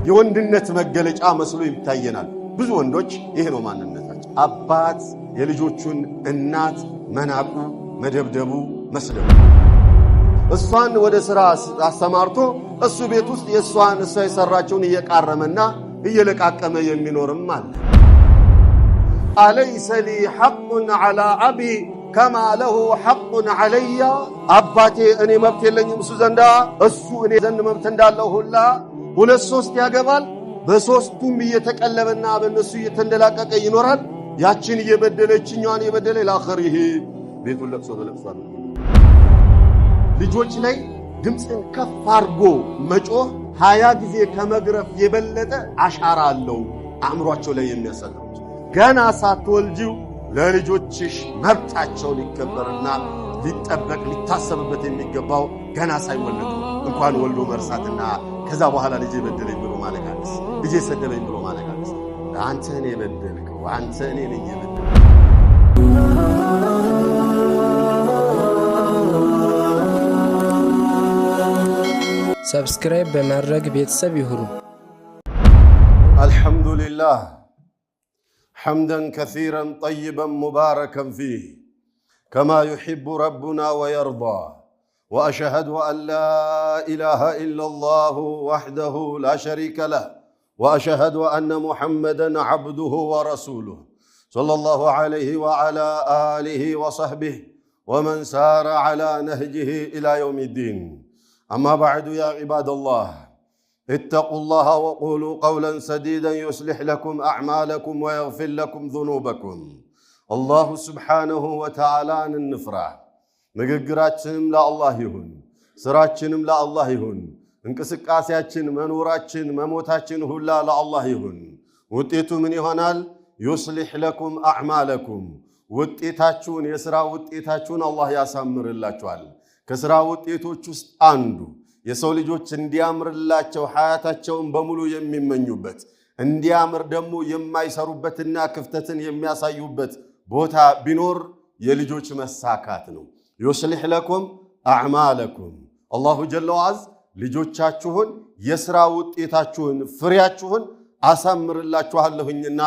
የወንድነት መገለጫ መስሎ ይታየናል። ብዙ ወንዶች ይሄ ነው ማንነታቸው። አባት የልጆቹን እናት መናቁ፣ መደብደቡ፣ መስደቡ። እሷን ወደ ሥራ አሰማርቶ እሱ ቤት ውስጥ የእሷን እሷ የሰራቸውን እየቃረመና እየለቃቀመ የሚኖርም አለ። አለይሰ ሊ ሐቁን ዐላ አቢ ከማ ለሁ ሐቁን ዐለያ። አባቴ እኔ መብት የለኝም እሱ ዘንዳ፣ እሱ እኔ ዘንድ መብት እንዳለው ሁላ ሁለት ሶስት ያገባል። በሶስቱም እየተቀለበና በእነሱ እየተንደላቀቀ ይኖራል። ያችን እየበደለችኛዋን የበደለ ለአኺሪህ ቤቱን ለቅሶ በለቅሷል። ልጆች ላይ ድምፅን ከፍ አድርጎ መጮህ 20 ጊዜ ከመግረፍ የበለጠ አሻራ አለው አእምሯቸው ላይ የሚያሳድር። ገና ሳትወልጂው ለልጆችሽ መብታቸው ሊከበርና ሊጠበቅ ሊታሰብበት የሚገባው ገና ሳይወለዱ እንኳን ወልዶ መርሳትና ከዛ በኋላ ልጄ በደለኝ ብሎ ማለቃቀስ፣ ልጄ ሰደበኝ ብሎ ማለቃቀስ። አንተ እኔ በደልከው፣ አንተ እኔ ነኝ የበደልከው። ሰብስክራይብ በማድረግ ቤተሰብ ይሁኑ። አልሐምዱሊላህ حمدا كثيرا طيبا مباركا فيه كما يحب ربنا ويرضى وأشهد أن لا إله إلا الله وحده لا شريك له وأشهد أن محمدا عبده ورسوله صلى الله عليه وعلى آله وصحبه ومن سار على نهجه إلى يوم الدين. أما بعد يا عباد الله اتقوا الله وقولوا قولا سديدا يصلح لكم أعمالكم ويغفر لكم ذنوبكم. الله سبحانه وتعالى النفرع ንግግራችንም ለአላህ ይሁን፣ ስራችንም ለአላህ ይሁን፣ እንቅስቃሴያችን፣ መኖራችን፣ መሞታችን ሁላ ለአላህ ይሁን። ውጤቱ ምን ይሆናል? يصلح لكم أعمالكم ውጤታችሁን የሥራ ውጤታችሁን አላህ ያሳምርላችኋል። ከሥራ ውጤቶች ውስጥ አንዱ የሰው ልጆች እንዲያምርላቸው ሐያታቸውን በሙሉ የሚመኙበት እንዲያምር ደግሞ የማይሰሩበትና ክፍተትን የሚያሳዩበት ቦታ ቢኖር የልጆች መሳካት ነው። يصلح لكم أعمالكم الله جل وعز ልጆቻችሁን የሥራ ውጤታችሁን ፍሬያችሁን አሳምርላችኋለሁኝና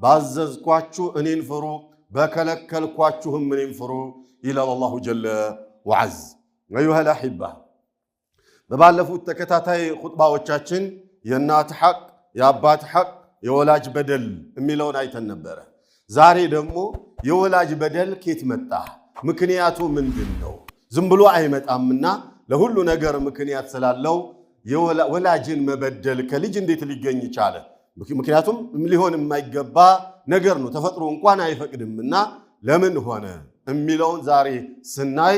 ባዘዝኳችሁ እኔን ፍሩ፣ በከለከልኳችሁም እኔን ፍሩ ይላል አላሁ ጀለ ወዐዝ። አዩሃ الأحبة በባለፉት ተከታታይ ኹጥባዎቻችን የእናት ሐቅ፣ የአባት ሐቅ፣ የወላጅ በደል የሚለውን አይተን ነበረ። ዛሬ ደግሞ የወላጅ በደል ከየት መጣ? ምክንያቱ ምንድነው? ዝም ብሎ አይመጣምና ለሁሉ ነገር ምክንያት ስላለው ወላጅን መበደል ከልጅ እንዴት ሊገኝ ይቻለ? ምክንያቱም ሊሆን የማይገባ ነገር ነው፣ ተፈጥሮ እንኳን አይፈቅድምና ለምን ሆነ የሚለውን ዛሬ ስናይ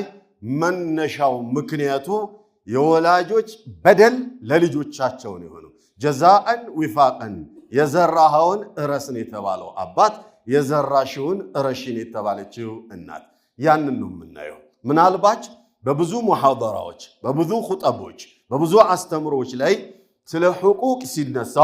መነሻው ምክንያቱ የወላጆች በደል ለልጆቻቸው ነው የሆነው። ጀዛአን ዊፋቀን የዘራኸውን እረስን የተባለው አባት፣ የዘራሽውን እረሽን የተባለችው እናት። ያንን ነው የምናየው። ምናልባት በብዙ ሙሐደራዎች፣ በብዙ ኹጠቦች፣ በብዙ አስተምሮች ላይ ስለ ሕቁቅ ሲነሳ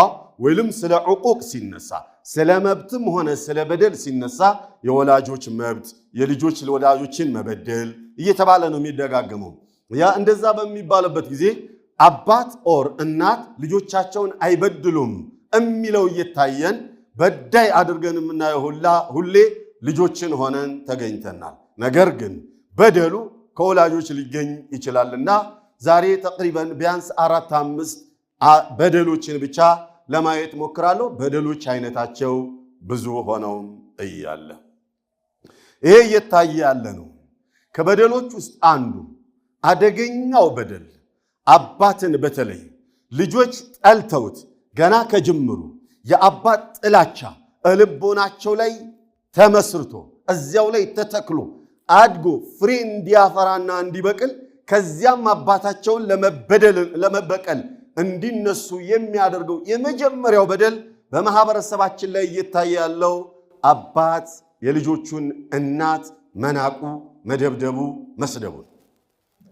ወይም ስለ ዕቁቅ ሲነሳ፣ ስለ መብትም ሆነ ስለ በደል ሲነሳ የወላጆች መብት፣ የልጆች ወላጆችን መበደል እየተባለ ነው የሚደጋገመው። ያ እንደዛ በሚባልበት ጊዜ አባት ኦር እናት ልጆቻቸውን አይበድሉም የሚለው እየታየን በዳይ አድርገን የምናየው ሁሌ ልጆችን ሆነን ተገኝተናል። ነገር ግን በደሉ ከወላጆች ሊገኝ ይችላልና ዛሬ ተቅሪበን ቢያንስ 4-5 በደሎችን ብቻ ለማየት ሞክራለሁ። በደሎች አይነታቸው ብዙ ሆነው እያለ ይሄ እየታየ ያለ ነው። ከበደሎች ውስጥ አንዱ አደገኛው በደል አባትን በተለይ ልጆች ጠልተውት ገና ከጅምሩ የአባት ጥላቻ ልቦናቸው ላይ ተመስርቶ እዚያው ላይ ተተክሎ አድጎ ፍሬ እንዲያፈራና እንዲበቅል ከዚያም አባታቸውን ለመበቀል እንዲነሱ የሚያደርገው የመጀመሪያው በደል በማህበረሰባችን ላይ እየታየ ያለው አባት የልጆቹን እናት መናቁ፣ መደብደቡ፣ መስደቡ።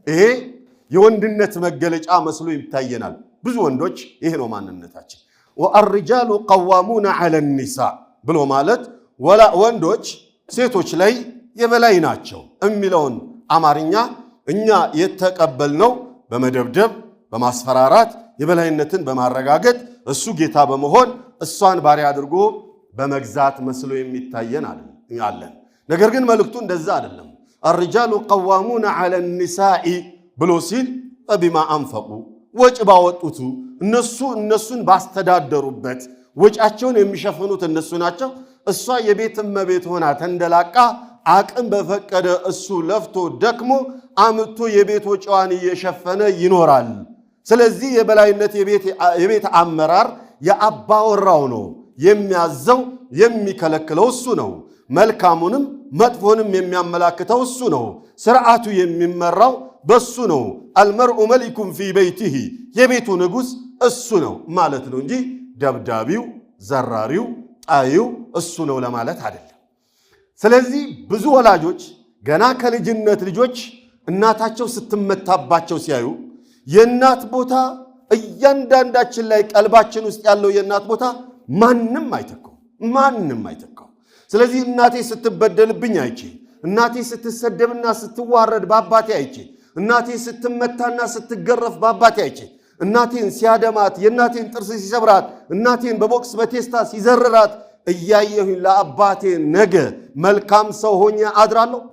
ይሄ የወንድነት መገለጫ መስሎ ይታየናል። ብዙ ወንዶች ይሄ ነው ማንነታችን። ወአርጃሉ ቀዋሙና ዐለ ኒሳእ ብሎ ማለት ወንዶች ሴቶች ላይ የበላይ ናቸው የሚለውን አማርኛ እኛ የተቀበልነው በመደብደብ በማስፈራራት የበላይነትን በማረጋገጥ እሱ ጌታ በመሆን እሷን ባሪያ አድርጎ በመግዛት መስሎ የሚታየን አለን። ነገር ግን መልእክቱ እንደዛ አይደለም። الرجال قوامون على النساء ብሎ ሲል በቢማ አንፈቁ ወጭ ባወጡት እነሱን ባስተዳደሩበት ወጫቸውን የሚሸፍኑት እነሱ ናቸው። እሷ የቤት እመቤት ሆና ተንደላቃ አቅም በፈቀደ እሱ ለፍቶ ደክሞ አምጥቶ የቤት ወጪዋን እየሸፈነ ይኖራል። ስለዚህ የበላይነት የቤት አመራር የአባወራው ነው። የሚያዘው የሚከለክለው እሱ ነው። መልካሙንም መጥፎንም የሚያመላክተው እሱ ነው። ስርዓቱ የሚመራው በሱ ነው። አልመርኡ መሊኩም ፊ በይቲሂ የቤቱ ንጉስ እሱ ነው ማለት ነው እንጂ ደብዳቢው፣ ዘራሪው፣ ጣዩ እሱ ነው ለማለት አይደለም። ስለዚህ ብዙ ወላጆች ገና ከልጅነት ልጆች እናታቸው ስትመታባቸው ሲያዩ የእናት ቦታ እያንዳንዳችን ላይ ቀልባችን ውስጥ ያለው የእናት ቦታ ማንም አይተካው። ስለዚህ እናቴ ስትበደልብኝ አይቼ፣ እናቴ ስትሰደብና ስትዋረድ በአባቴ አይቼ፣ እናቴ ስትመታና ስትገረፍ በአባቴ አይቼ፣ እናቴን ሲያደማት የእናቴን ጥርስ ሲሰብራት እናቴን በቦክስ በቴስታ ሲዘርራት እያየሁኝ ለአባቴ ነገ መልካም ሰው ሆኜ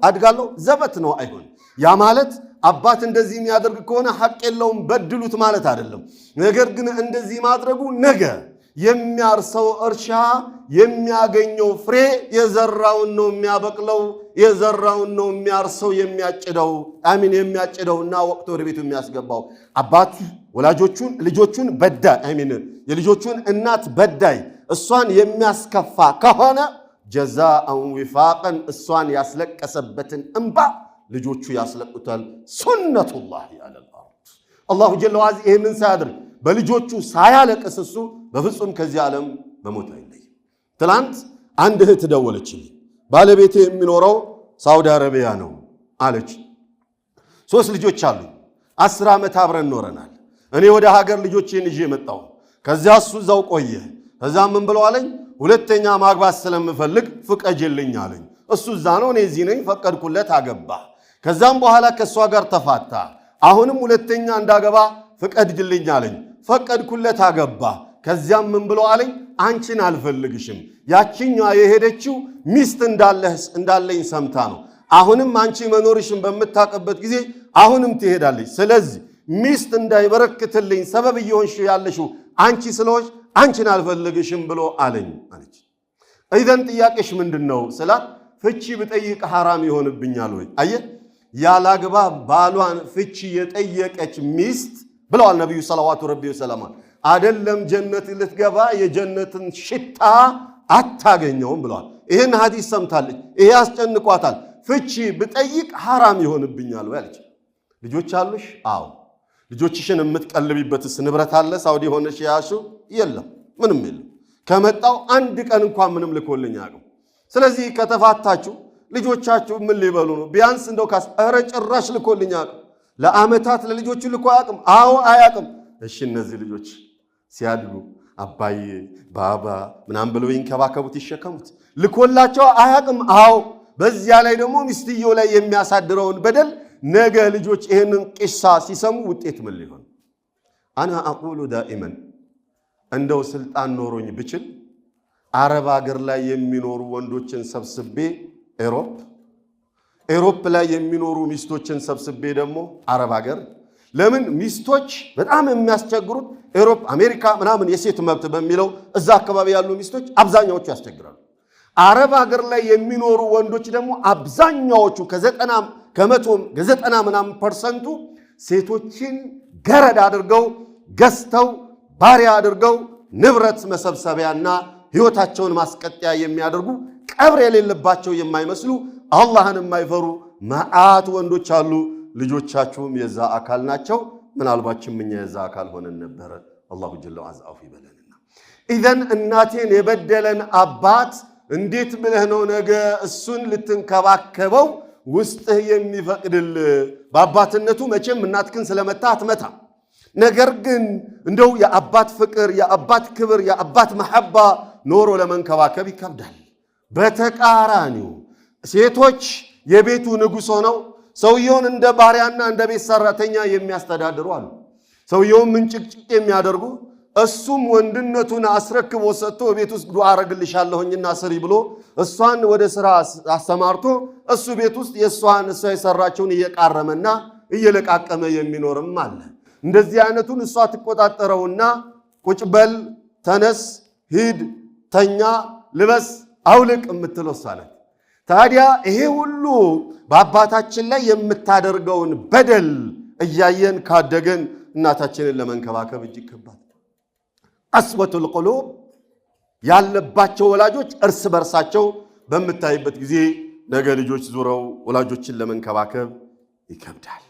አድጋለሁ። ዘበት ነው አይሆን። ያ ማለት አባት እንደዚህ የሚያደርግ ከሆነ ሐቅ የለውም በድሉት ማለት አይደለም። ነገር ግን እንደዚህ ማድረጉ ነገ የሚያርሰው እርሻ የሚያገኘው ፍሬ የዘራውን ነው የሚያበቅለው፣ የዘራውን ነው የሚያርሰው የሚያጭደውና ወቅቱ ወደ ቤቱ የሚያስገባው። አባት ልጆቹን በዳይ የልጆቹን እናት በዳይ እሷን የሚያስከፋ ከሆነ ጀዛአን ዊፋቀን እሷን ያስለቀሰበትን እንባ ልጆቹ ያስለቁታል። ሱነቱላህ ዐለል አርድ አላሁ ጀለ ወዐላ ይህንን ሳያደርግ በልጆቹ ሳያለቅስ እሱ በፍጹም ከዚህ ዓለም በሞት አይለይም። ትላንት አንድ እህት ደወለችልኝ። ባለቤቴ የሚኖረው ሳውዲ አረቢያ ነው አለች። 3 ልጆች አሉኝ። 10 ዓመት አብረን ኖረናል። እኔ ወደ ሀገር ልጆቼን ይዤ መጣሁ። ከዚያ እሱ እዛው ቆየ። ከዛ ምን ብለው አለኝ፣ ሁለተኛ ማግባት ስለምፈልግ ፍቀጅልኝ አለኝ። እሱ እዛ ነው፣ እኔ እዚህ ነኝ። ፈቀድኩለት፣ አገባ። ከዛም በኋላ ከእሷ ጋር ተፋታ። አሁንም ሁለተኛ እንዳገባ ፍቀድልኝ አለኝ። ፈቀድኩለት፣ አገባ። ከዚያም ምን ብለው አለኝ፣ አንቺን አልፈልግሽም፣ ያቺኛዋ የሄደችው ሚስት እንዳለኝ ሰምታ ነው። አሁንም አንቺ መኖርሽን በምታቀበት ጊዜ አሁንም ትሄዳለች። ስለዚህ ሚስት እንዳይበረክትልኝ ሰበብ እየሆንሽ ያለሽው አንቺ ስለሆንሽ አንቺን አልፈልግሽም ብሎ አለኝ አለች። ኢዘን ጥያቄሽ ምንድነው ስላት፣ ፍቺ ብጠይቅ ሐራም ይሆንብኛል ወይ? አየህ፣ ያላግባብ ባሏን ፍቺ የጠየቀች ሚስት ብለዋል ነብዩ ሰለላሁ ዐለይሂ ወሰለም፣ አይደለም ጀነት ልትገባ የጀነትን ሽታ አታገኘውም ብለዋል። ይሄን ሐዲስ ሰምታለች። ይሄ ያስጨንቋታል። ፍቺ ብጠይቅ ሐራም ይሆንብኛል ወይ አለች። ልጆች አሉሽ? አዎ። ልጆችሽን የምትቀልቢበትስ ንብረት አለ? ሳውዲ ሆነሽ ያሹ? የለም፣ ምንም የለም። ከመጣው አንድ ቀን እንኳን ምንም ልኮልኝ አያውቅም። ስለዚህ ከተፋታችሁ ልጆቻችሁ ምን ሊበሉ ነው? ቢያንስ እንደው ኧረ ጭራሽ ልኮልኝ አያውቅም። ለዓመታት ለልጆቹ ልኮ አያውቅም። አዎ አያውቅም። እሺ እነዚህ ልጆች ሲያድጉ አባዬ ባባ ምናምን ብለው ይንከባከቡት ይሸከሙት። ልኮላቸው አያውቅም። አዎ። በዚያ ላይ ደግሞ ሚስትየው ላይ የሚያሳድረውን በደል ነገ ልጆች ይህንን ቂሳ ሲሰሙ ውጤት ምን ሊሆን? አና አቁሉ ዳኢመን እንደው ስልጣን ኖሮኝ ብችል አረብ ሀገር ላይ የሚኖሩ ወንዶችን ሰብስቤ ኤሮፕ ላይ የሚኖሩ ሚስቶችን ሰብስቤ ደግሞ አረብ ሀገር። ለምን ሚስቶች በጣም የሚያስቸግሩት ኤሮፕ፣ አሜሪካ ምናምን የሴት መብት በሚለው እዛ አካባቢ ያሉ ሚስቶች አብዛኛዎቹ ያስቸግራሉ። አረብ ሀገር ላይ የሚኖሩ ወንዶች ደግሞ አብዛኛዎቹ ከ90 ምናምን ፐርሰንቱ ሴቶችን ገረድ አድርገው ገዝተው ባሪያ አድርገው ንብረት መሰብሰቢያና ህይወታቸውን ማስቀጠያ የሚያደርጉ ቀብር የሌለባቸው የማይመስሉ አላህን የማይፈሩ መዓት ወንዶች አሉ። ልጆቻችሁም የዛ አካል ናቸው። ምናልባችም እኛ የዛ አካል ሆነን ነበረ። አላሁ ጀለ ወዐላ አፉ ይበለንና። ኢዘን እናቴን የበደለን አባት እንዴት ብለህ ነው ነገ እሱን ልትንከባከበው ውስጥህ የሚፈቅድል? በአባትነቱ መቼም እናትክን ስለመታ አትመታ። ነገር ግን እንደው የአባት ፍቅር፣ የአባት ክብር፣ የአባት መሐባ ኖሮ ለመንከባከብ ይከብዳል። በተቃራኒው ሴቶች የቤቱ ንጉሥ ሆነው ሰውየውን እንደ ባሪያና እንደ ቤት ሰራተኛ የሚያስተዳድሩ አሉ። ሰውየው ምንጭቅጭቅ የሚያደርጉ እሱም ወንድነቱን አስረክቦ ሰጥቶ ቤት ውስጥ ዱዓ አረግልሻለሁኝና ስሪ ብሎ እሷን ወደ ስራ አስተማርቶ እሱ ቤት ውስጥ የሷን እሷ የሰራቸውን እየቃረመና እየለቃቀመ የሚኖርም አለ። እንደዚህ አይነቱን እሷ ትቆጣጠረውና ቁጭ በል፣ ተነስ፣ ሂድ፣ ተኛ፣ ልበስ፣ አውልቅ የምትለው እሷ ናት። ታዲያ ይሄ ሁሉ በአባታችን ላይ የምታደርገውን በደል እያየን ካደገን እናታችንን ለመንከባከብ እጅግ ከባድ ቀስወቱል ቁሉብ ያለባቸው ወላጆች እርስ በርሳቸው በምታይበት ጊዜ ነገ ልጆች ዙረው ወላጆችን ለመንከባከብ ይከብዳል።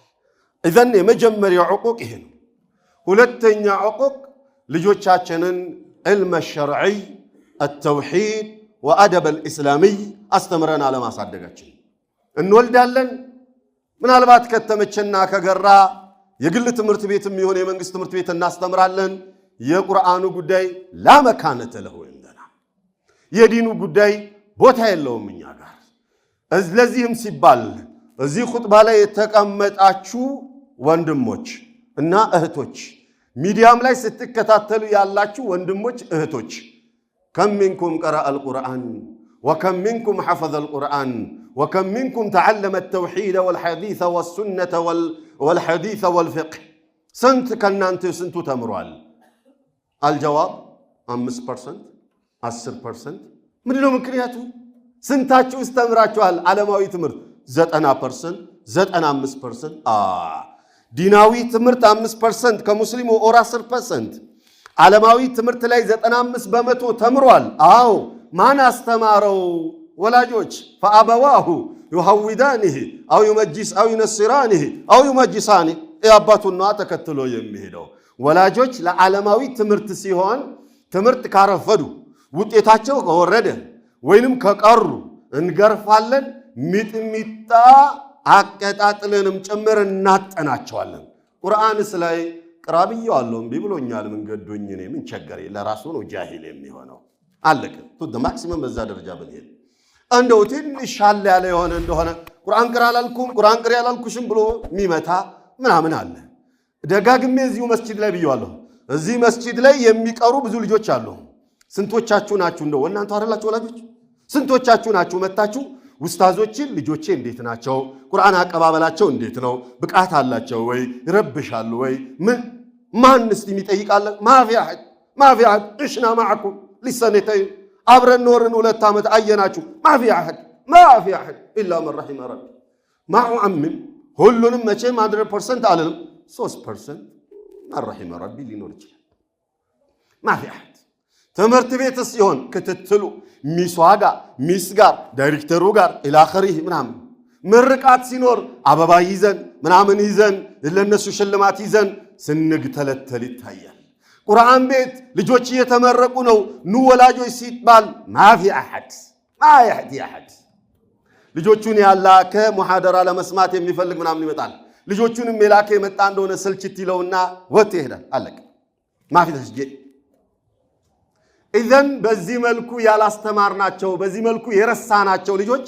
ኢዘን የመጀመሪያው ዕቁቅ ይሄ ነው። ሁለተኛ ዕቁቅ ልጆቻችንን ዕልመ ሸርዒ አተውሂድ ወአደብ አልኢስላሚይ አስተምረን አለማሳደጋችን። እንወልዳለን፣ ምናልባት ከተመቸና ከገራ የግል ትምህርት ቤትም ይሁን የመንግስት ትምህርት ቤት እናስተምራለን። የቁርአኑ ጉዳይ ላመካነተ ለሁ እንደና የዲኑ ጉዳይ ቦታ የለውም እኛ ጋር። ለዚህም ሲባል እዚህ ኹጥባ ላይ የተቀመጣችሁ ወንድሞች እና እህቶች፣ ሚዲያም ላይ ስትከታተሉ ያላችሁ ወንድሞች እህቶች፣ ከም ሚንኩም ቀረአ አልቁርአን ወከም ሚንኩም ሐፈዘ አልቁርአን ወከም ሚንኩም ተዓለመ አተውሒድ ወልሐዲስ ወሱነተ ወልሐዲስ ወልፊቅህ፣ ስንት ከናንተ ስንቱ ተምሯል? አልጀዋብ 5% 10%። ምንድነው ምክንያቱ? ስንታችሁ ተምራችኋል? ዓለማዊ ትምህርት 90% 95%። ዲናዊ ትምህርት 5% ከሙስሊሙ ኦር 10%። ዓለማዊ ትምህርት ላይ 95 በመቶ ተምሯል። አዎ ማን አስተማረው? ወላጆች። ፈአበዋሁ ዩሐውዳኒህ አው ዩመጅስ አው ዩነስራኒህ አው ዩመጅሳኒህ። አባቱና ተከትሎ የሚሄደው ወላጆች ለዓለማዊ ትምህርት ሲሆን ትምህርት ካረፈዱ ውጤታቸው ከወረደ ወይንም ከቀሩ እንገርፋለን፣ ሚጥሚጣ አቀጣጥለንም ጭምር እናጠናቸዋለን። ቁርአንስ ላይ ቅራብየው አለው እምቢ ብሎኛል፣ ምን ገዶኝ እኔ ምን ቸገሬ፣ ለራሱ ነው ጃሂል የሚሆነው። አለቀ። ቱ ማክሲመም በዛ ደረጃ ብንሄድ እንደው ትንሽ ሻል ያለ የሆነ እንደሆነ ቁርአን ቅራ አላልኩም ቁርአን ቅራ ያላልኩሽም ብሎ ሚመታ ምናምን አለ። ደጋግሜ እዚሁ መስጂድ ላይ ብየዋለሁ። እዚህ መስጂድ ላይ የሚቀሩ ብዙ ልጆች አሉ። ስንቶቻችሁ ናችሁ እንደው እናንተ አይደላችሁ ወላጆች? ስንቶቻችሁ ናችሁ መታችሁ ኡስታዞችን ልጆቼ እንዴት ናቸው? ቁርአን አቀባበላቸው እንዴት ነው? ብቃት አላቸው ወይ? ይረብሻሉ ወይ? ማን እስቲ የሚጠይቃለ? ማፊ አሐድ እሽና ማዕኩም ሊሰነተይን አብረን ኖርን 2 ዓመት አየናችሁ። ማፊ አሐድ ኢላ መን ረሒመ ረቢ። ማዑ አምን ሁሉንም መቼም 100% አለንም 3% መን ረሒመ ረቢ ሊኖር ይችላል። ማፊ አሐድ ትምህርት ቤት ሲሆን ክትትሉ ሚሷ ጋር ሚስ ጋር ዳይሬክተሩ ጋር ኢላኸሪህ ምናምን። ምርቃት ሲኖር አበባ ይዘን ምናምን ይዘን ለነሱ ሽልማት ይዘን ስንግተለተል ይታያል። ቁርአን ቤት ልጆች እየተመረቁ ነው ኑ ወላጆች ሲባል ማፊ አሐድ ልጆቹን ያላከ ሙሐደራ ለመስማት የሚፈልግ ምናምን ይመጣል። ልጆቹንም የላከ የመጣ እንደሆነ ስልችት ይለውና ወጥ ይሄዳል። አለቀ። ማፊ ተስጂድ። ኢዘን በዚህ መልኩ ያላስተማርናቸው በዚህ መልኩ የረሳናቸው ልጆች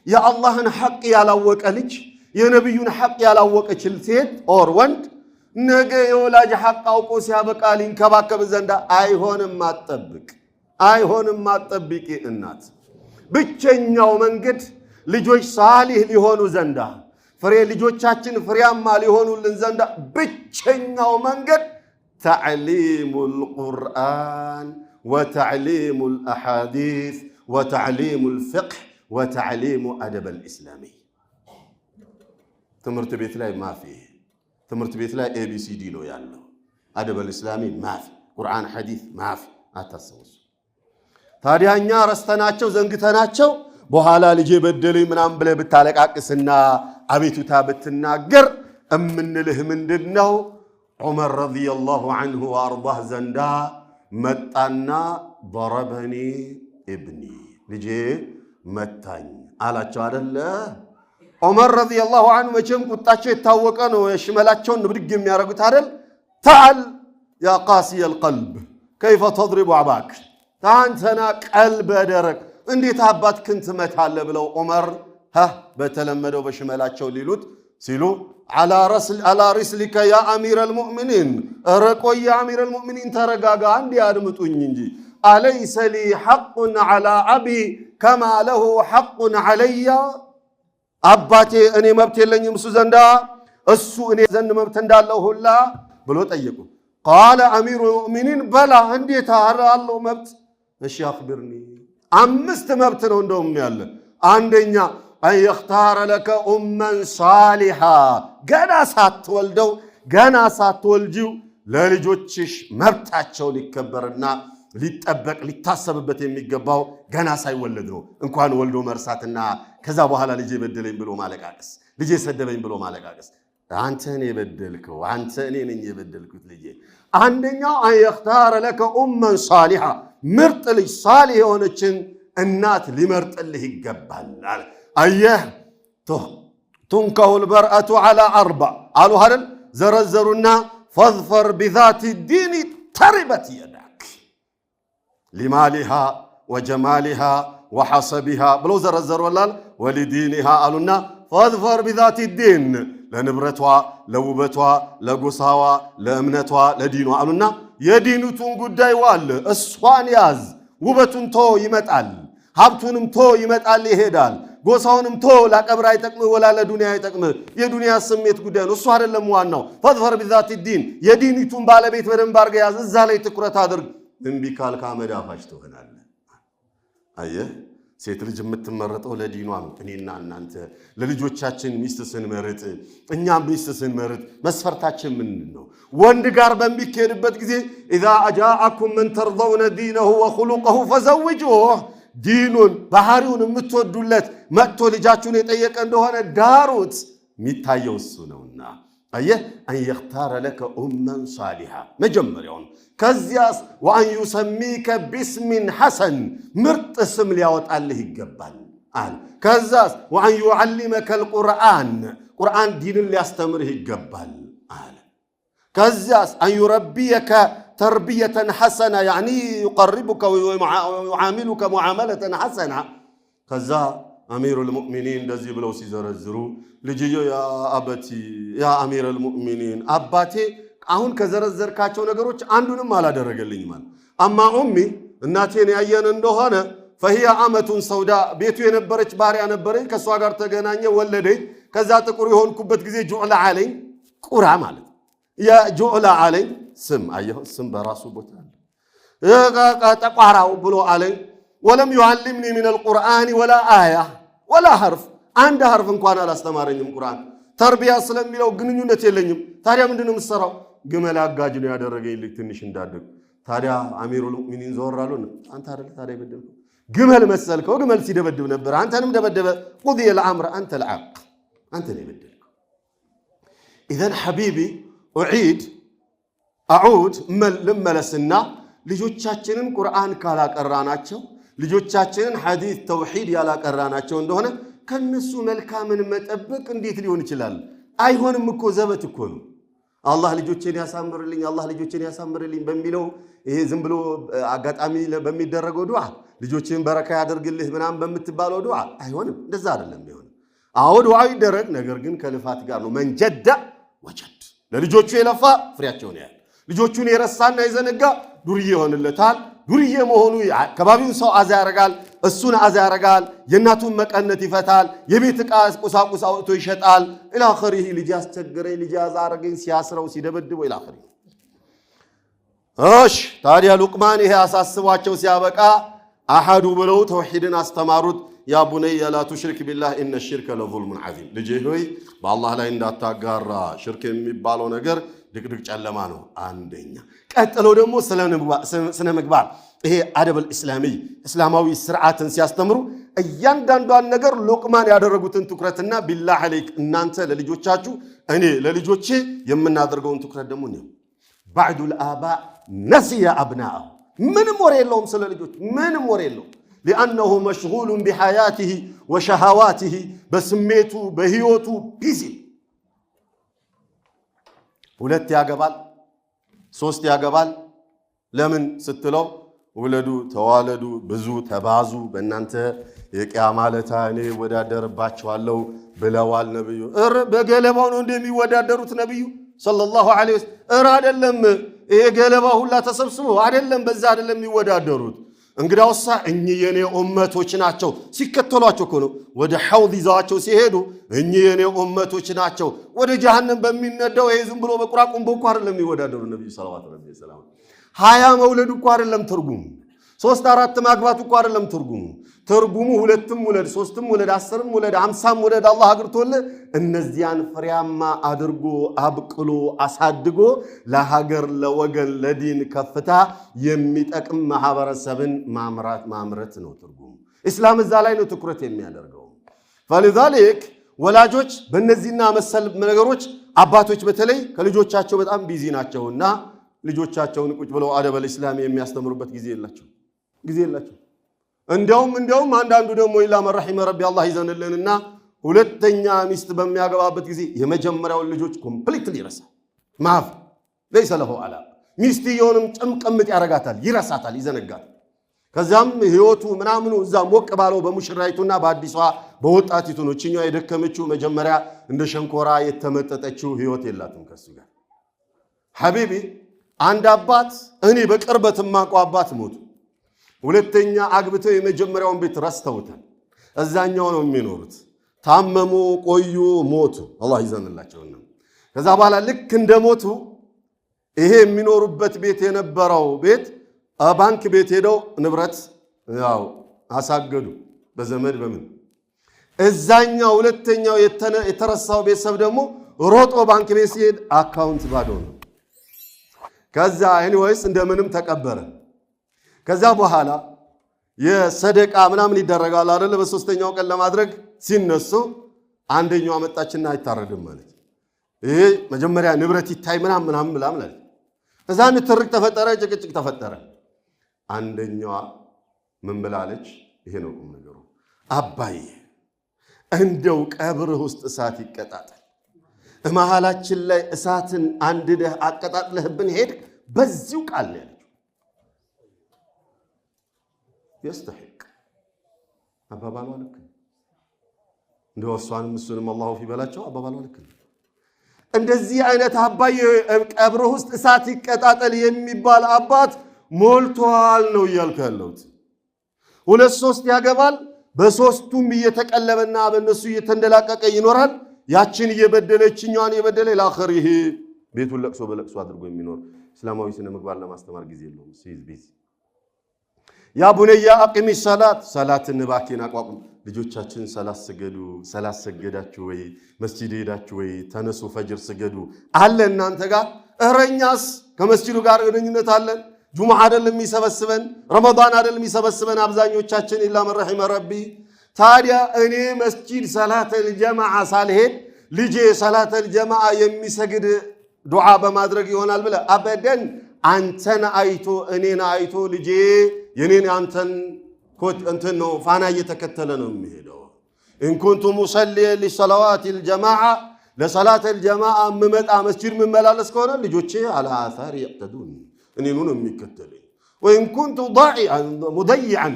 የአላህን ሐቅ ያላወቀ ልጅ የነብዩን ሐቅ ያላወቀች ሴት ኦር ወንድ ነገ የወላጅ ሐቅ አውቆ ሲያበቃ ሊንከባከብ ዘንዳ አይሆንም አትጠብቂ እናት። ብቸኛው መንገድ ልጆች ሳሊህ ሊሆኑ ዘንዳ ልጆቻችን ፍሬያማ ሊሆኑልን ዘንዳ ብቸኛው መንገድ ተዕሊሙል ቁርአን وتعليم الأحاديث وتعليم الفقه وتعليم أدب الإسلامي. تمرت بيت لا ما فيه، تمرت بيت لا ABCD لو يالله. أدب الإسلامي ما في، قرآن حديث ما في، أتصوص. تاريخ النار استناچو زنقتناچو بحالا لجي بدلي منام بلا بتالك عكسنا عبيتو تابتنا قر أمن له من دنه عمر رضي الله عنه وأرضاه زندا متانا ضربني ابني لجي متاኝ አላቸው አይደለ? ዑመር ረዲየላሁ ዐንሁ መቼም ቁጣቸው የታወቀ ነው። የሽመላቸውን ብድግ የሚያረጉት አይደል? تعال يا قاسي القلب كيف تضرب عباك ታንተና ቀልበ ደረቅ እንዴት አባትክን ትመታለህ ብለው ዑመር በተለመደው በሽመላቸው ሊሉት سيلو على رسلك يا أمير المؤمنين رقوا يا أمير المؤمنين ترقاقا عندي أدمتوني نجي أليس لي حق على أبي كما له حق علي أباتي أني مبتلن يمسو زندا السوء أني زند مبتندا الله الله بلو تأيكو قال أمير المؤمنين بلا عندي تهرى الله مبت ايش أخبرني أمست مبتن عندهم يالله عندنا أن يختار لك أمًا صالحة جنا ساتولدو جنا ساتولجو لا لجوتشش مبتعشوا لكبرنا لتأبك لتصببت ميجباو جنا سيولدو إن كان ولدو مرساتنا كذا بحالا لجي بدلين بلو مالك عكس لجي سدبين بلو مالك عكس عنتني بدلكو عنتني نيجي بدلكو لجي عندنا أن يختار لك أمًا صالحة مرت لي صالح ونشن النات لمرت اللي يجبال أيه تنكه المرأة على 4 قالوا هذا زرزرنا فاظفر بذات الدين تربت يدك لمالها وجمالها وحسبها بلو زرزر ولا ولدينها قالوا فاظفر بذات الدين لنبرتها لوبتها لقصاها لأمنتها لدينها قالوا يدينتون قداي وال السوان ياز وبتون تو يمتقل هابتونم تو يمتقل يهدال ጎሳውንም ቶ ለቀብር አይጠቅም ወላ ለዱንያ አይጠቅም የዱንያ ስሜት ጉዳይ ነው እሱ አይደለም ዋናው ፈድፈር بذات الدين የዲኒቱን ባለቤት በደንብ አርገ ያዝ እዛ ላይ ትኩረት አድርግ እንቢ ካልካ መዳፋች ትሆናለህ አየህ ሴት ልጅ የምትመረጠው ለዲኗ ነው እኔና እናንተ ለልጆቻችን ሚስት ስንመርጥ እኛም ሚስት ስንመርጥ መስፈርታችን ምንድነው ወንድ ጋር በሚከድበት ጊዜ اذا اجاءكم من ترضون دينه وخلقه فزوجوه دينون ባህሪውን የምትወዱለት መጥቶ ልጃችሁን የጠየቀ እንደሆነ ዳሩት ሚታየው እሱ ነውና አየህ ان يختار لك امًا صالحة መጀመሪያውን ከዚያስ وان يسميك باسم حسن ምርጥ ስም ሊያወጣልህ ይገባል አለ ከዛስ وان يعلمك القرآن ቁርአን ዲንን ሊያስተምርህ ይገባል አለ ከዛስ ان يربيك تربية حسنة يعني يقربك ويعاملك معاملة حسنة كذا أمير المؤمنين الذي بلو سيزرزرو لجيو يا أبتي يا أمير المؤمنين أباتي أهون كزرزر كاتشو نغروش عندنا ما لا درجلين من أما أمي الناتين أيان اندوهانا فهي عامة سوداء بيتو ينبرج باري أنبرج كسواغر تغنانيا ولدي كذا تقريهون كبت جزي جعل علي قرى مالك يا جعل علي سم أيه سم براسو بوتال تقارعوا بلو علي ولم يعلمني من القرآن ولا آية ولا حرف عند حرف انكوان على استمارين القرآن تربية أصلا بلو قننيو نتيلنيو تاريا من دنو مصراو قمال أقاجنو يا درقين لك تنشن دادك تاريا أمير المؤمنين زور رالون أنت تاريا بدلك قمال مسألك وقمال سيدة بدو نبرا أنت نمد بدو قضي العمر أنت العاق أنت اللي بدلك إذن حبيبي أعود لما لسنا ልጆቻችንን ቁርአን ካላቀራናቸው ልጆቻችንን ሐዲስ ተውሂድ ያላቀራናቸው እንደሆነ ከነሱ መልካምን መጠበቅ እንዴት ሊሆን ይችላል አይሆንም እኮ ዘበት እኮ ነው አላህ ልጆቼን ያሳምርልኝ አላህ ልጆቼን ያሳምርልኝ በሚለው ይሄ ዝም ብሎ አጋጣሚ በሚደረገው ዱዓ ልጆቼን በረካ ያደርግልህ ምናም በመትባለው ዱዓ አይሆንም እንደዛ አይደለም ይሆን አዎ ዱዓ ይደረግ ነገር ግን ከልፋት ጋር ነው መንጀዳ ወጀድ ለልጆቹ የለፋ ፍሬያቸው ነው ልጆቹን የረሳና የዘነጋ ዱርዬ ሆነለታል ዱርዬ መሆኑ ከባቢውን ሰው አዛ ያረጋል እሱን አዛ ያረጋል የናቱን መቀነት ይፈታል የቤት ዕቃ ቁሳቁስ አውጥቶ ይሸጣል ኢላ አኺሪህ ልጅ ያስቸገረኝ ልጅ ያዛረገኝ ሲያስረው ሲደበድበው ኢላ አኺሪህ እሺ ታዲያ ሉቅማን ይሄ አሳስቧቸው ሲያበቃ አሐዱ ብለው ተውሂድን አስተማሩት ያ ቡነየ ላ ቱሽሪክ ቢላህ ኢነ الشرك لظلم عظيم ልጄ ሆይ በአላህ ላይ እንዳታጋራ ሽርክ የሚባለው ነገር ድቅድቅ ጨለማ ነው አንደኛ ቀጥለው ደግሞ ስነ ምግባር ይሄ አደበል እስላማዊ ስርዓትን ሲያስተምሩ እያንዳንዷን ነገር ሉቅማን ያደረጉትን ትኩረትና ቢላህ አለይክ እናንተ ለልጆቻችሁ እኔ ለልጆቼ የምናደርገውን ትኩረት ደግሞ ነው بعد الآباء نسي أبناءه ምንም ወሬ የለውም ስለ ልጆች ምንም ወሬ የለውም لأنه مشغول بحياته وشهواته بسميته بهيوته بيزي ሁለት ያገባል ሶስት ያገባል ለምን ስትለው ውለዱ ተዋለዱ ብዙ ተባዙ በእናንተ የቂያማ ዕለት እኔ ወዳደርባችኋለሁ ብለዋል ነብዩ። በገለባው ነው እንደሚወዳደሩት ነብዩ ሰለላሁ ዐለይሂ ወሰለም አይደለም። ይሄ ገለባ ሁላ ተሰብስቦ አይደለም፣ በዛ አይደለም የሚወዳደሩት። እንግዳውሳ እኚህ የኔ ኡመቶች ናቸው ሲከተሏቸው እኮ ነው። ወደ ሐውድ ይዘዋቸው ሲሄዱ እኚህ የኔ ኡመቶች ናቸው። ወደ ጀሃነም በሚነዳው ይሄ ዝም ብሎ በቁራቁም በኩ አይደለም የሚወዳደሩ ነብዩ ሰለላሁ ዐለይሂ ወሰለም። 20 መውለድ እኮ አይደለም ትርጉሙ፣ 3 4 ማግባት እኮ አይደለም ትርጉሙ። ትርጉሙ 2ም ውለድ 3ም ውለድ 10ም ውለድ 50ም ውለድ አላህ አግርቶልህ እነዚያን ፍሬያማ አድርጎ አብቅሎ አሳድጎ ለሀገር ለወገን ለዲን ከፍታ የሚጠቅም ማህበረሰብን ማምረት ነው ትርጉሙ። እስላም እዛ ላይ ነው ትኩረት የሚያደርገው። فلذلك ወላጆች በእነዚህና መሰል ነገሮች አባቶች በተለይ ከልጆቻቸው በጣም ቢዚ ናቸውና ልጆቻቸውን ቁጭ ብለው አደበል እስላም የሚያስተምሩበት ጊዜ የላቸው። እንደውም አንዳንዱ ደግሞ ኢላ መርሂመ ረቢ አላህ ይዘንልንና ሁለተኛ ሚስት በሚያገባበት ጊዜ የመጀመሪያውን ልጆች ኮምፕሊትሊ ይረሳል። ማፍ ليس له علاقه ሚስትየውንም ጭምቅምጥ ያረጋታል፣ ይረሳታል፣ ይዘነጋል። ከዛም ህይወቱ ምናምኑ እዛ ሞቅ ባለው በሙሽራይቱና በአዲሷ በወጣቲቱ ነው። እቺኛው የደከመችው መጀመሪያ እንደ ሸንኮራ የተመጠጠችው ህይወት የላትም ከሱ ጋር። ሐቢቢ አንድ አባት እኔ በቅርበት ማቋ አባት ሞቱ። ሁለተኛ አግብተው የመጀመሪያውን ቤት ረስተውታል። እዛኛው ነው የሚኖሩት። ታመሙ፣ ቆዩ፣ ሞቱ። አላህ ይዘንላቸውና ከዛ በኋላ ልክ እንደሞቱ ይሄ የሚኖሩበት ቤት የነበረው ቤት ባንክ ቤት ሄደው ንብረት ያው አሳገዱ በዘመድ በምን። እዛኛው ሁለተኛው የተረሳው ቤተሰብ ደግሞ ሮጦ ባንክ ቤት ሲሄድ አካውንት ባዶ ነው። ከዛ ኤኒዌይስ እንደምንም ተቀበረ። ከዛ በኋላ የሰደቃ ምናምን ይደረጋል አይደል? በሶስተኛው ቀን ለማድረግ ሲነሱ አንደኛው አመጣችና አይታረድም ማለት ይሄ መጀመሪያ ንብረት ይታይ ምናምን ማለት ከዛ ንትርክ ተፈጠረ፣ ጭቅጭቅ ተፈጠረ። አንደኛዋ ምን ብላለች? ይሄ ነው ቁም ነገሩ። አባዬ እንደው ቀብርህ ውስጥ እሳት ይቀጣጣል፣ መሃላችን ላይ እሳትን አንድደህ አቀጣጥለህብን ሄድ በዚሁ ቃል ነው ያለችው። يستحق አባባሉ ልክ እንደው እሷንም እሱንም አላሁ ይበላቸው። አባባሉ ልክ እንደዚህ አይነት አባዬ ቀብርህ ውስጥ እሳት ይቀጣጠል የሚባል አባት ሞልቷል ነው እያልኩ ያለሁት። 2-3 ያገባል፣ በሶስቱም እየተቀለበና በእነሱ እየተንደላቀቀ ይኖራል። ያችን እየበደለችኛዋን የበደለ ለአኺሪህ ቤቱን ለቅሶ በለቅሶ አድርጎ የሚኖር እስላማዊ ስነ ምግባር ለማስተማር ጊዜ የለውም። ሲዝ ያ ቡነያ አቂሚ ሰላትን ባኪን አቋቁም። ልጆቻችን ሰላት ስገዱ፣ ሰላት ሰገዳችሁ ወይ? መስጂድ ሄዳችሁ ወይ? ተነሱ ፈጅር ስገዱ አለ እናንተ ጋር። እረኛስ ከመስጂዱ ጋር ግንኙነት አለን። ጁሙዓ አይደለም የሚሰበስበን፣ ረመዳን አይደለም የሚሰበስበን አብዛኞቻችን ኢላ መን ረሂመ ረቢ። ታዲያ እኔ መስጂድ ሰላተል ጀማዓ ሳልሄድ ልጄ ሰላተል ጀማዓ የሚሰግድ ዱዓ በማድረግ ይሆናል ብለ አበደን። አንተን አይቶ እኔን አይቶ ልጄ የኔን አንተን እንትን ነው ፋና እየተከተለ ነው የሚሄደው። ኢን ኩንቱ ሙሰሊየ ሊሰላዋቲል ጀማዓ ለሰላተል ጀማዓ መመጣ መስጂድ መመላለስ ከሆነ ልጆቼ አላ አሳር ይቅተዱን እኔኑ ነው የሚከተለኝ። ወኢን ኩንቱ ዳኢአን ሙደይዓን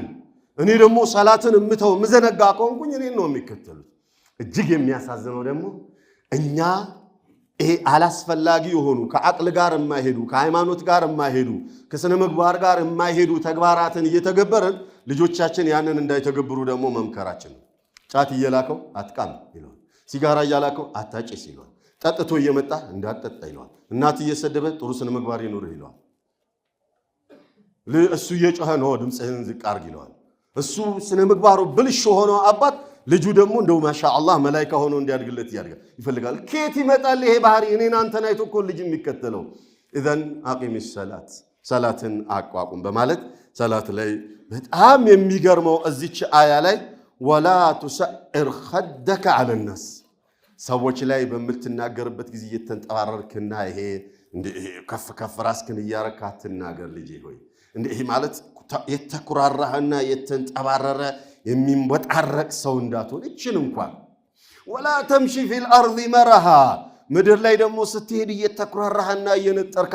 እኔ ደግሞ ሰላትን እምተው ምዘነጋ ከሆንኩኝ እኔን ነው የሚከተሉት። እጅግ የሚያሳዝነው ደግሞ እኛ ይሄ አላስፈላጊ የሆኑ ከአቅል ጋር የማይሄዱ ከሃይማኖት ጋር የማይሄዱ ከስነ ምግባር ጋር የማይሄዱ ተግባራትን እየተገበረን ልጆቻችን ያንን እንዳይተገብሩ ደግሞ መምከራችን ነው። ጫት እየላከው አትቃም ይለዋል፣ ሲጋራ እያላከው አታጭስ ይለዋል፣ ጠጥቶ እየመጣ እንዳትጠጣ ይለዋል፣ እናት እየሰደበ ጥሩ ስነ ምግባር ይኖር ይለዋል፣ እሱ እየጮኸ ነው ድምፅህን ዝቅ አድርግ ይለዋል። እሱ ስነ ምግባሩ ብልሽ ሆኖ አባት ልጁ ደግሞ እንደው ማሻአላህ መላእክት ሆኖ እንዲያድግለት ይፈልጋል። ከየት ይመጣል ይሄ ባህሪ? እኔን አንተን አይቶ እኮ ልጅ የሚከተለው። ኢዘን አቂሚ ሰላትን አቋቁም በማለት ሰላት ላይ በጣም የሚገርመው እዚች አያ ላይ ወላ ቱሰዕር ኸደከ ዐለ ናስ ሰዎች ላይ በምትናገርበት ጊዜ እየተንጠባረርክና ይሄ ከፍ ከፍ ራስክን እያረካ አትናገር ልጄ ሆይ። ይሄ ማለት የተኩራራህና የተንጠባረረ የሚንበጣረቅ ሰው እንዳትሆን እችን እንኳን ወላ ተምሺ ፊል አርዲ መረሃ ምድር ላይ ደግሞ ስትሄድ እየተኩራራህና እየነጠርካ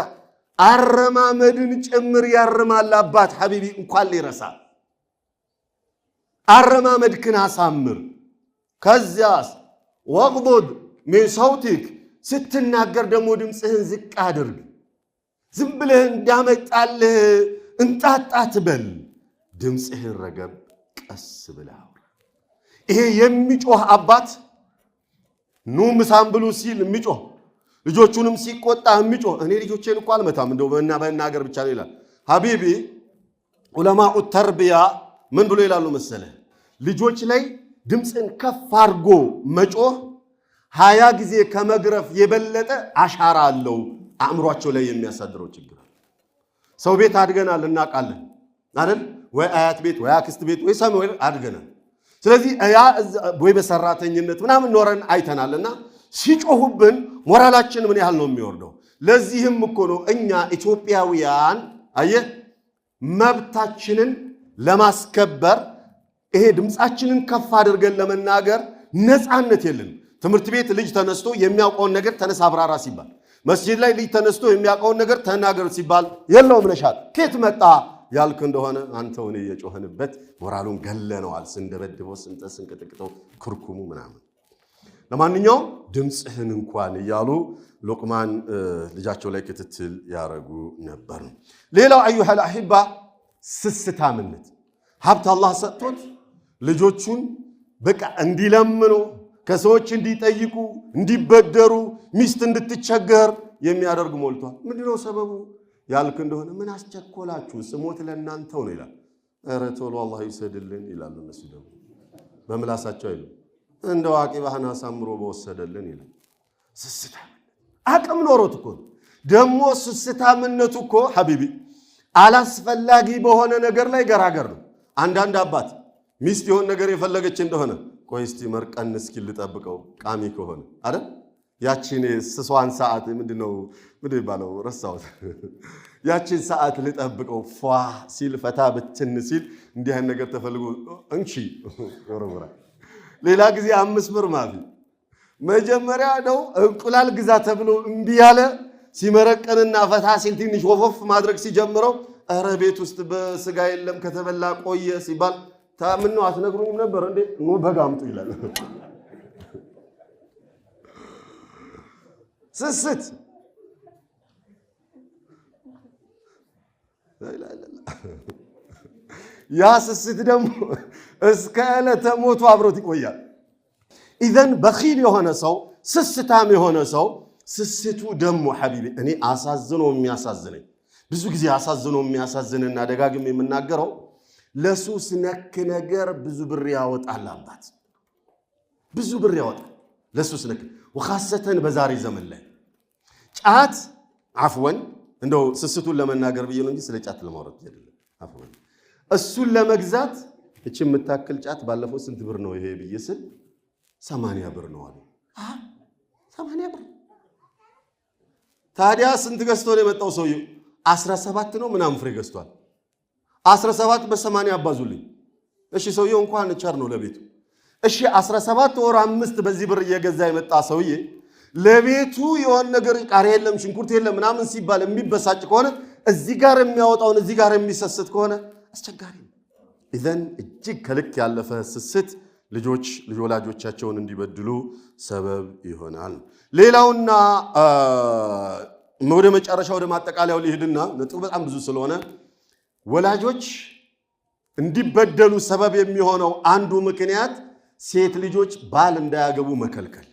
አረማመድን ጭምር ያርማል አባት ሐቢቢ እንኳን ሊረሳ አረማመድክን አሳምር ከዚያስ ወግضض من صوتك ስትናገር ደግሞ ድምጽህን ዝቅ አድርግ ዝም ብለህ እንዳመጣልህ እንጣጣት በል ድምጽህን ረገብ ቀስ ብለህ ይሄ የሚጮህ አባት ኑ ምሳም ብሉ ሲል የሚጮህ ልጆቹንም ሲቆጣ የሚጮህ እኔ ልጆቼን እንኳን አልመታም እንደው በእናገር ብቻ ነው ይላል ሐቢቢ ዑለማኡ ተርቢያ ምን ብሎ ይላሉ መሰለህ ልጆች ላይ ድምጽን ከፍ አድርጎ መጮህ 20 ጊዜ ከመግረፍ የበለጠ አሻራ አለው አእምሯቸው ላይ የሚያሳድረው ችግር ሰው ቤት አድገናል እናቃለን አይደል ወይ አያት ቤት ወይ አክስት ቤት ወይ ሰምዌር አድገናል ስለዚህ ያ ወይ በሰራተኝነት ምናምን ኖረን አይተናልና ሲጮሁብን ሞራላችን ምን ያህል ነው የሚወርደው ለዚህም እኮ ነው እኛ ኢትዮጵያውያን አየህ መብታችንን ለማስከበር ይሄ ድምጻችንን ከፍ አድርገን ለመናገር ነፃነት የለን ትምህርት ቤት ልጅ ተነስቶ የሚያውቀውን ነገር ተነሳ አብራራ ሲባል መስጂድ ላይ ልጅ ተነስቶ የሚያውቀውን ነገር ተናገር ሲባል የለውም ነሻል ከየት መጣ ያልክ እንደሆነ አንተው ነው የጮህንበት ሞራሉን ገለነዋል ስንደበድበው ስንቀጥቅጠው ኩርኩሙ ምናምን ለማንኛውም ድምጽህን እንኳን ይያሉ ሉቅማን ልጃቸው ላይ ክትትል ያረጉ ነበር ሌላው አዩሃ አልአሂባ ስስታምነት ሀብት አላህ ሰጥቶት ልጆቹን በቃ እንዲለምኑ ከሰዎች እንዲጠይቁ እንዲበደሩ ሚስት እንድትቸገር የሚያደርግ ሞልቷል ምንድነው ሰበቡ ያልክ እንደሆነ ምን አስቸኮላችሁ ስሞት ለእናንተው ነው ይላል ኧረ ቶሎ አላህ ይሰድልን ይላሉ እነሱ ደግሞ በምላሳቸው አይሉ እንደው አቂባህን አሳምሮ በወሰደልን ይላል ስስታም አቅም ኖሮት እኮ ደግሞ ስስታምነቱ እኮ ሐቢቢ አላስፈላጊ በሆነ ነገር ላይ ገራገር ነው አንዳንድ አባት ሚስት የሆነ ነገር የፈለገች እንደሆነ ቆይ እስቲ መርቀን እስኪ ልጠብቀው ቃሚ ከሆነ አይደል ያቺን ስሷን ሰዓት ምንድነው ይባለው ረሳውት ያቺን ሰዓት ልጠብቀው ፏ ሲል ፈታ ብትን ሲል እንዲህ አይነት ነገር ተፈልጎ እንቺ ወረወራ ሌላ ጊዜ 5 ብር ማፊ መጀመሪያ ነው እንቁላል ግዛ ተብሎ እምቢ ያለ ሲመረቀንና ፈታ ሲል ትንሽ ወፈፍ ማድረግ ሲጀምረው ኧረ ቤት ውስጥ በስጋ የለም ከተበላ ቆየ ሲባል ታምነው አትነግሩኝም ነበር እንዴ ኑ በጋምጡ ይላል ስስት ያ ስስት ደግሞ እስከ ዕለተ ሞቱ አብሮት ይቆያል ኢዘን በኺል የሆነ ሰው ስስታም የሆነ ሰው ስስቱ ደግሞ ሐቢቢ እኔ አሳዝኖ የሚያሳዝነኝ ብዙ ጊዜ አሳዝኖ የሚያሳዝንና ደጋግም የምናገረው ለሱስ ነክ ነገር ብዙ ብር ያወጣል አባት ብዙ ብር ያወጣል ለሱስ ነክ ወኻሰተን በዛሬ ዘመን ላይ ጫት አፍወን እንደው ስስቱን ለመናገር ብዬ ነው እንጂ ስለ ጫት ለማውራት አይደለም አፍወን እሱን ለመግዛት እቺ የምታክል ጫት ባለፈው ስንት ብር ነው ይሄ ብዬ ስል 80 ብር ነው አሉ 80 ብር ታዲያ ስንት ገዝቶ ነው የመጣው ሰውዬው 17 ነው ምናምን ፍሬ ገዝቷል 17 በ80 አባዙልኝ እሺ ሰውዬው እንኳን ቸር ነው ለቤቱ እሺ 17 ወር 5 በዚህ ብር እየገዛ የመጣ ሰውዬ ለቤቱ የሆነ ነገር ቃሪያ የለም ሽንኩርት የለም ምናምን ሲባል የሚበሳጭ ከሆነ እዚህ ጋር የሚያወጣውን እዚህ ጋር የሚሰስት ከሆነ አስቸጋሪ ነው ኢዘን እጅግ ከልክ ያለፈ ስስት ልጆች ወላጆቻቸውን እንዲበድሉ ሰበብ ይሆናል ሌላውና ወደ መጨረሻው ወደ ማጠቃለያው ሊሄድና ነጥቡ በጣም ብዙ ስለሆነ ወላጆች እንዲበደሉ ሰበብ የሚሆነው አንዱ ምክንያት ሴት ልጆች ባል እንዳያገቡ መከልከል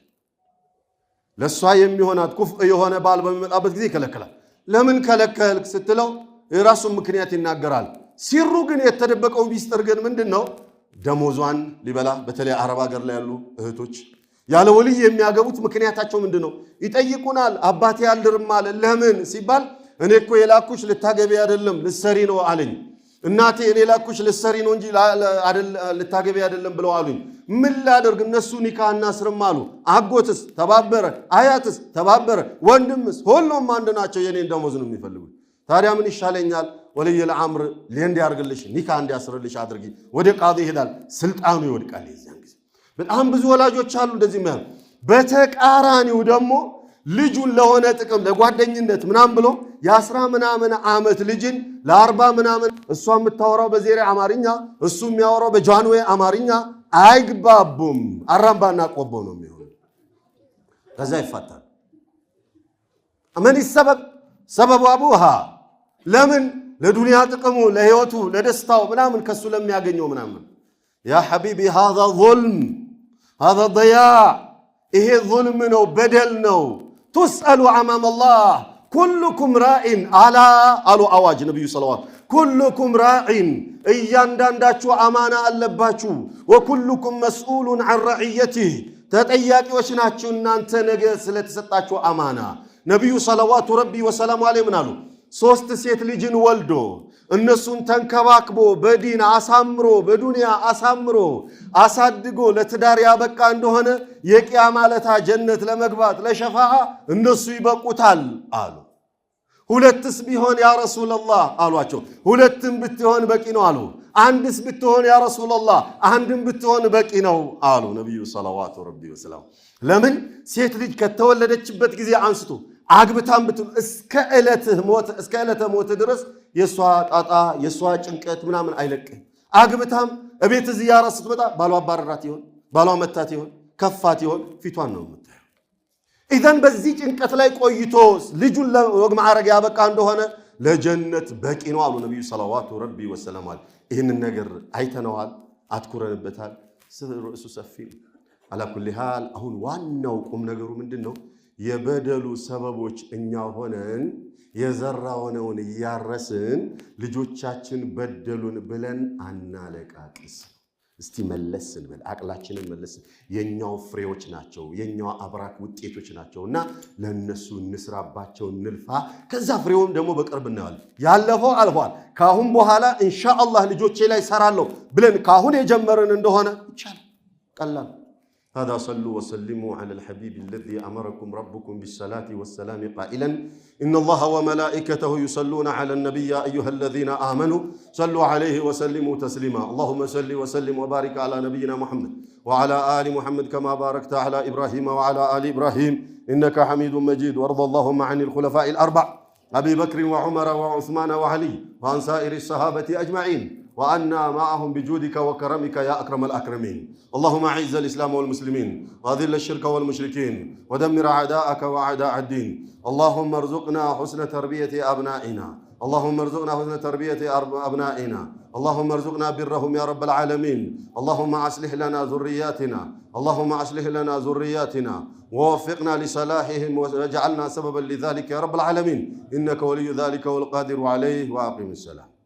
ለሷ የሚሆናት ኩፍእ የሆነ ባል በሚመጣበት ጊዜ ይከለከላል ለምን ከለከልክ ስትለው የራሱን ምክንያት ይናገራል ሲሩ ግን የተደበቀው ሚስጥር ግን ምንድነው ደሞዟን ሊበላ በተለይ አረብ ሀገር ላይ ያሉ እህቶች ያለ ወልይ የሚያገቡት ምክንያታቸው ምንድነው ይጠይቁናል አባቴ ያልድርማል ለምን ሲባል እኔ እኮ የላኩሽ ልታገቢ አይደለም ልሰሪ ነው አለኝ እናቴ እኔ ላኩሽ ልሰሪ ነው እንጂ ልታገቢ አይደለም ብለው አሉኝ ምን ላደርግ እነሱ ኒካህና ስርም አሉ አጎትስ ተባበረ አያትስ ተባበረ ወንድምስ ሁሉም አንድ ናቸው የኔን ደሞዝ ነው የሚፈልጉት ታዲያ ምን ይሻለኛል ወልይ الامر ለእንዲ ያርግልሽ ኒካህ እንዲያስርልሽ አድርጊ ወደ ቃዲ ይሄዳል ስልጣኑ ይወድቃል ይዛን ጊዜ በጣም ብዙ ወላጆች አሉ እንደዚህ ማለት በተቃራኒው ደግሞ ልጁን ለሆነ ጥቅም ለጓደኝነት ምናም ብሎ የ10 ምናምን ዓመት ልጅን ለ40 ምናምን እሷ የምታወራው በዜሬ አማርኛ እሱ የሚያወራው በጃንዌ አማርኛ አይግባቡም። አራምባና ቆቦ ነው የሚሆነው። ከዛ ይፋታል። አመን ሰበብ አቡሃ ለምን ለዱንያ ጥቅሙ ለህይወቱ ለደስታው ምናምን ከሱ ለሚያገኘው ምናምን ያ ሐቢቢ هذا ظلم هذا ضياع ይሄ ظلم ነው በደል ነው تسأل امام الله كلكم راع على አዋጅ ነብዩ ሰለላሁ كلكم راع እያንዳንዳችሁ አማና አለባችሁ وكلكم مسؤول عن رعيته ተጠያቂዎች ናችሁ እናንተ ነገ ስለተሰጣችሁ አማና ነብዩ ሰለላሁ ረቢ ወሰላሙ ዐለይሂ ምናሉ 3 ሴት ልጅን ወልዶ እነሱን ተንከባክቦ በዲን አሳምሮ በዱንያ አሳምሮ አሳድጎ ለትዳር ያበቃ እንደሆነ የቂያማ ለታ ጀነት ለመግባት ለሸፋዓ እነሱ ይበቁታል አሉ። ሁለትስ ቢሆን ያ ረሱላህ አሏቸው። ሁለትም ብትሆን በቂ ነው አሉ። አንድስ ብትሆን ያ ረሱላህ አንድም ብትሆን በቂ ነው አሉ ነብዩ ሰለላሁ ዐለይሂ ወሰለም። ለምን ሴት ልጅ ከተወለደችበት ጊዜ አንስቶ አግብታም ብትል እስከ ዕለተ ሞት ድረስ የሷ ጣጣ የሷ ጭንቀት ምናምን አይለቅም። አግብታም እቤት ዚያራ ስትመጣ ባሏ አባረራት ይሆን ባሏ መታት ይሆን ከፋት ይሆን ፊቷን ነው የምታየው። ኢዘን በዚህ ጭንቀት ላይ ቆይቶ ልጁን ለወግ ማዕረግ ያበቃ እንደሆነ ለጀነት በቂ ነው አሉ ነብዩ ሰለላሁ ረቢ ወሰለም። ይህንን ነገር አይተነዋል፣ አትኩረንበታል። ርዕሱ ሰፊ አላ ኩሊ ሃል። አሁን ዋናው ቁም ነገሩ ምንድነው? የበደሉ ሰበቦች እኛ ሆነን የዘራውነውን ያረስን ልጆቻችን በደሉን ብለን አናለቃቅስ። እስቲ መለስ እንበል፣ አቅላችንን መለስ። የኛው ፍሬዎች ናቸው፣ የኛው አብራክ ውጤቶች ናቸውና ለነሱ እንስራባቸው፣ እንልፋ። ከዛ ፍሬውን ደግሞ በቅርብ እናያለን። ያለፈው አልፏል። ካሁን በኋላ ኢንሻአላህ ልጆቼ ላይ ሰራለሁ ብለን ካሁን የጀመርን እንደሆነ ይቻላል፣ ቀላል። هذا صلوا وسلموا على الحبيب الذي أمركم ربكم بالصلاة والسلام قائلا إن الله وملائكته يصلون على النبي يا أيها الذين آمنوا صلوا عليه وسلموا تسليما اللهم صل وسلم وبارك على نبينا محمد وعلى آل محمد كما باركت على إبراهيم وعلى آل إبراهيم إنك حميد مجيد وارض اللهم عن الخلفاء الأربع أبي بكر وعمر وعثمان وعلي وعن سائر الصحابة أجمعين وأنا معهم بجودك وكرمك يا أكرم الأكرمين اللهم أعز الإسلام والمسلمين وأذل الشرك والمشركين ودمر أعداءك وأعداء الدين اللهم ارزقنا حسن تربية أبنائنا اللهم ارزقنا حسن تربية أبنائنا اللهم ارزقنا برهم يا رب العالمين اللهم أصلح لنا ذرياتنا اللهم أصلح لنا ذرياتنا ووفقنا لصلاحهم واجعلنا سببا لذلك يا رب العالمين إنك ولي ذلك والقادر عليه وأقم السلام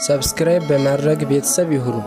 ሰብስክራይብ በማድረግ ቤተሰብ ይሁኑ።